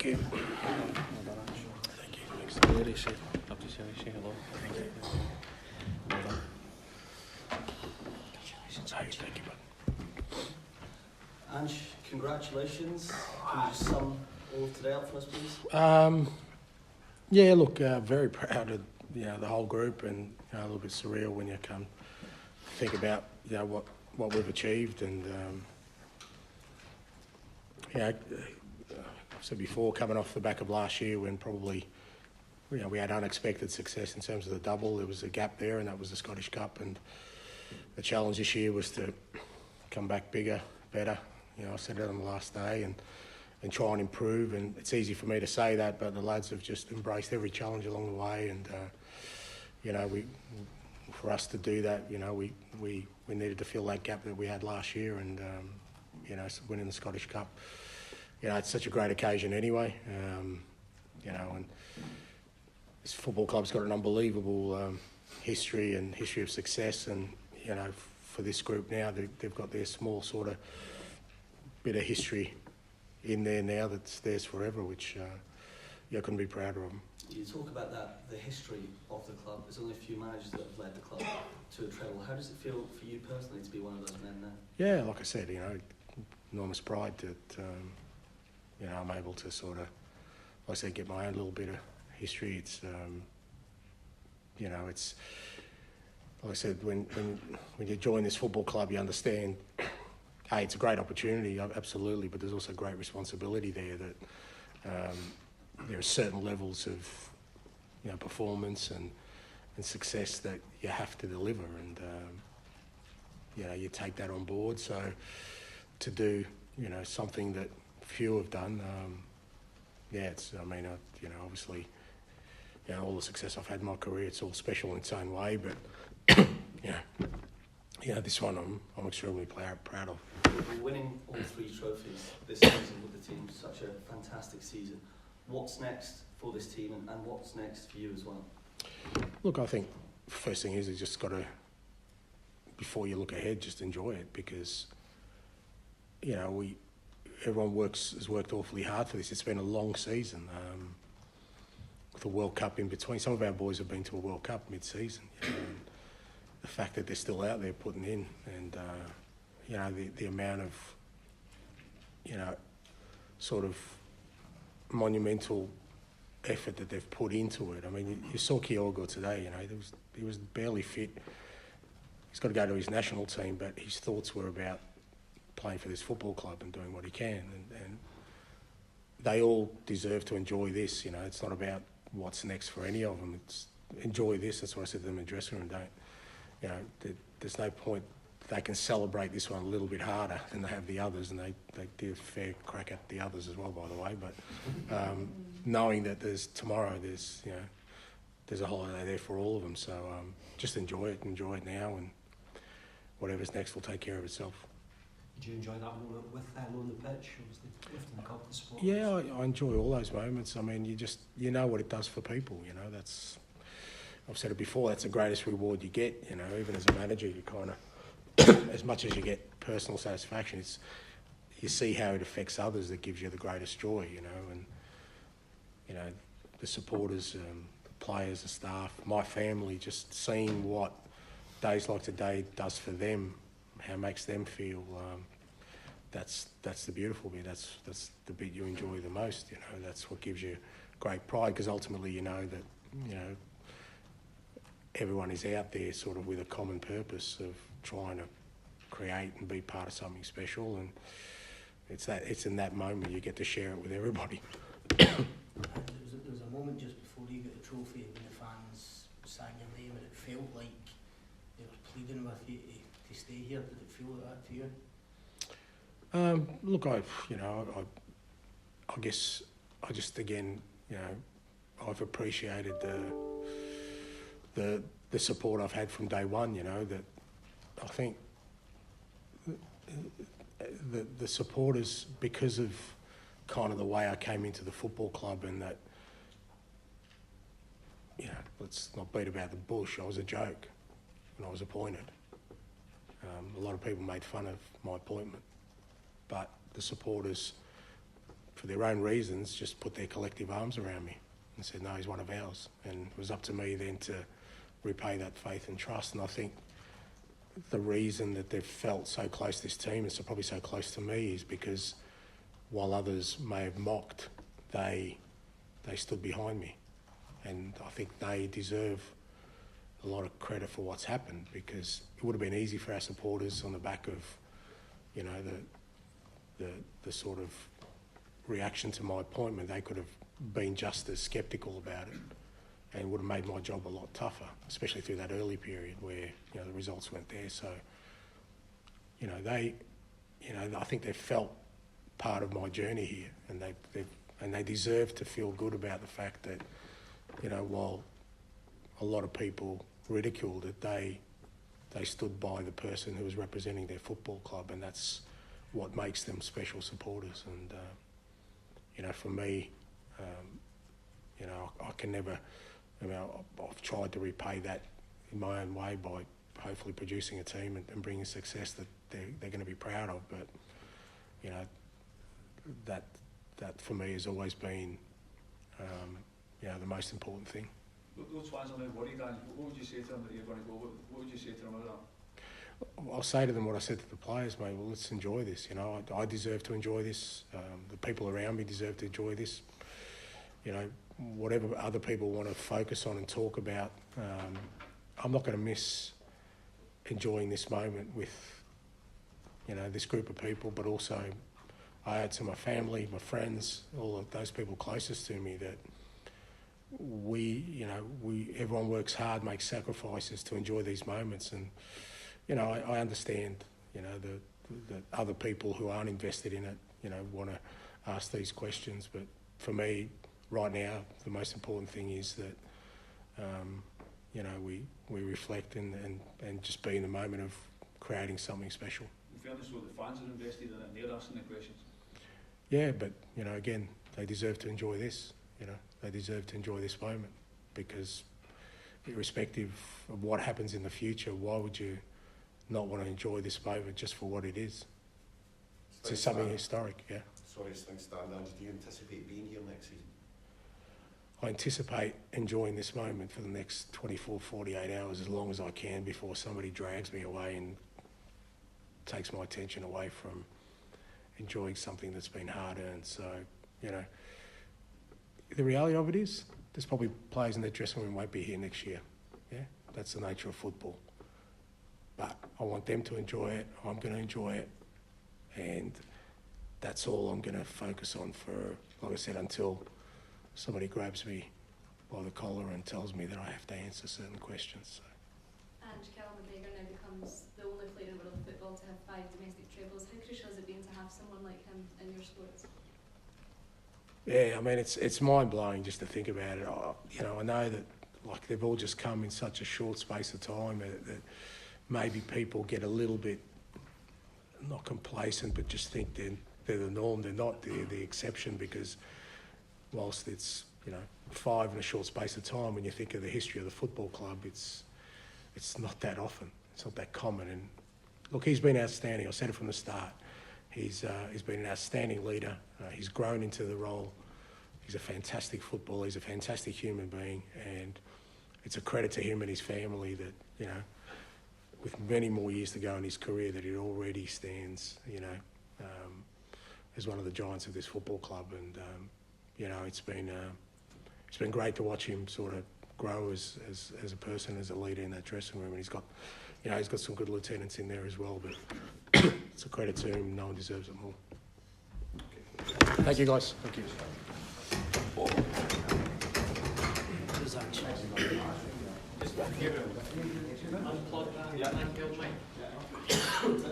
Thank you. Well done, Ange. Thank you. Really say, love to say hello. Thank you. Well done. Thank you, bud. Ange, congratulations. Can you just sum all of today up for us, please? Yeah, look, very proud of the whole group, and a little bit surreal when you come think about what we've achieved, and I've said before, coming off the back of last year when probably we had unexpected success in terms of the double. There was a gap there, and that was the Scottish Cup, and the challenge this year was to come back bigger, better. I said it on the last day, and try and improve. And it's easy for me to say that, but the lads have just embraced every challenge along the way. And for us to do that, we needed to fill that gap that we had last year, and winning the Scottish Cup. It's such a great occasion anyway. And this football club's got an unbelievable history of success, and for this group now, they've got their small sort of bit of history in there now that's theirs forever, which I couldn't be prouder of them. You talk about the history of the club. There's only a few managers that have led the club to a treble. How does it feel for you personally to be one of those men now? Yeah, like I said, enormous pride that I'm able to sort of, like I said, get my own little bit of history. It's it's like I said, when you join this football club, you understand. Hey, it's a great opportunity, absolutely, but there's also great responsibility there. That there are certain levels of performance and success that you have to deliver, and you take that on board. So to do something that few have done, obviously all the success I've had in my career, it's all special in its own way, but this one I'm extremely proud of. You're winning all three trophies this season with the team. Such a fantastic season. What's next for this team, and what's next for you as well? Look, I think first thing is you just got to, before you look ahead, just enjoy it, because everyone has worked awfully hard for this. It's been a long season with a World Cup in between. Some of our boys have been to a World Cup mid-season. And the fact that they're still out there putting in, and the amount of sort of monumental effort that they've put into it. I mean, you saw Kyogo today. He was barely fit. He's got to go to his national team, but his thoughts were about playing for this football club and doing what he can. And they all deserve to enjoy this. It's not about what's next for any of them. It's enjoy this. That's what I said to them in the dressing room. There's no point. They can celebrate this one a little bit harder than they have the others, and they did a fair crack at the others as well, by the way. But knowing that there's a holiday there for all of them, so just enjoy it now, and whatever's next will take care of itself. Did you enjoy that moment with them on the pitch? Obviously, lifting the cup and support? Yeah, I enjoy all those moments. I mean, you know what it does for people. I've said it before. That's the greatest reward you get. Even as a manager, you kind of, as much as you get personal satisfaction, it's you see how it affects others that gives you the greatest joy. And the supporters, the players, the staff, my family, just seeing what days like today does for them, how it makes them feel. That's the beautiful bit. That's the bit you enjoy the most. That's what gives you great pride, because ultimately you know that everyone is out there sort of with a common purpose of trying to create and be part of something special, and it's in that moment you get to share it with everybody. There was a moment just before you got the trophy when the fans sang your name, and it felt like they were pleading with you to stay here. Did it feel like that to you? Look, I guess I just again, I've appreciated the support I've had from day one. That I think the supporters, because of kind of the way I came into the football club, and that, let's not beat about the bush. I was a joke when I was appointed. A lot of people made fun of my appointment, but the supporters for their own reasons, just put their collective arms around me and said, no, he's one of ours. And it was up to me then to repay that faith and trust. And I think the reason that they've felt so close to this team and so probably so close to me is because while others may have mocked, they stood behind me. And I think they deserve a lot of credit for what's happened, because it would have been easy for our supporters on the back of, you know, the sort of reaction to my appointment. They could have been just as sceptical about it and would have made my job a lot tougher, especially through that early period where, you know, the results weren't there. So, you know, I think they've felt part of my journey here, and they deserve to feel good about the fact that, you know, while a lot of people ridiculed it, they stood by the person who was representing their football club, and that's what makes them special supporters. And you know, for me, you know, I can never. I mean, I've tried to repay that in my own way by hopefully producing a team and bringing success that they're going to be proud of. But you know, that for me has always been, you know, the most important thing. Those fans are now worried, and what would you say to them that you're going to go? What would you say to them about that? I'll say to them what I said to the players, mate. Well, let's enjoy this. You know, I deserve to enjoy this. The people around me deserve to enjoy this. You know, whatever other people want to focus on and talk about, I'm not going to miss enjoying this moment with, you know, this group of people. But also, I owe it to my family, my friends, all of those people closest to me that everyone works hard, makes sacrifices to enjoy these moments. And you know, I understand, you know, the other people who aren't invested in it, you know, want to ask these questions. But for me, right now, the most important thing is that, you know, we reflect and just be in the moment of creating something special. In fairness, though, the fans are invested in it and they're asking the questions. Yeah, but, you know, again, they deserve to enjoy this, you know. They deserve to enjoy this moment, because irrespective of what happens in the future, why would you not want to enjoy this moment just for what it is? It's just something historic, yeah. Sorry, as things stand, Ange, do you anticipate being here next season? I anticipate enjoying this moment for the next 24, 48 hours as long as I can before somebody drags me away and takes my attention away from enjoying something that's been hard-earned. So, you know, the reality of it is there's probably players in that dressing room won't be here next year. Yeah, that's the nature of football. But I want them to enjoy it. I'm going to enjoy it. And that's all I'm going to focus on for, like I said, until somebody grabs me by the collar and tells me that I have to answer certain questions. So. And Callum McGregor now becomes the only player in world football to have 5 domestic trebles. How crucial has it been to have someone like him in your sports? Yeah, I mean, it's mind-blowing just to think about it. You know, I know that, like, they've all just come in such a short space of time that maybe people get a little bit, not complacent, but just think they're the norm. They're not the exception, because whilst it's, you know, 5 in a short space of time, when you think of the history of the football club, it's not that often. It's not that common. And look, he's been outstanding. I said it from the start. He's been an outstanding leader. He's grown into the role. He's a fantastic footballer. He's a fantastic human being, and it's a credit to him and his family that, you know, with many more years to go in his career, that it already stands, you know, as one of the giants of this football club. And you know, it's been great to watch him sort of grow as a person, as a leader in that dressing room. And he's got some good lieutenants in there as well. But it's a credit to him. No one deserves it more. Thank you, guys. Thank you. Unplug that. Yeah.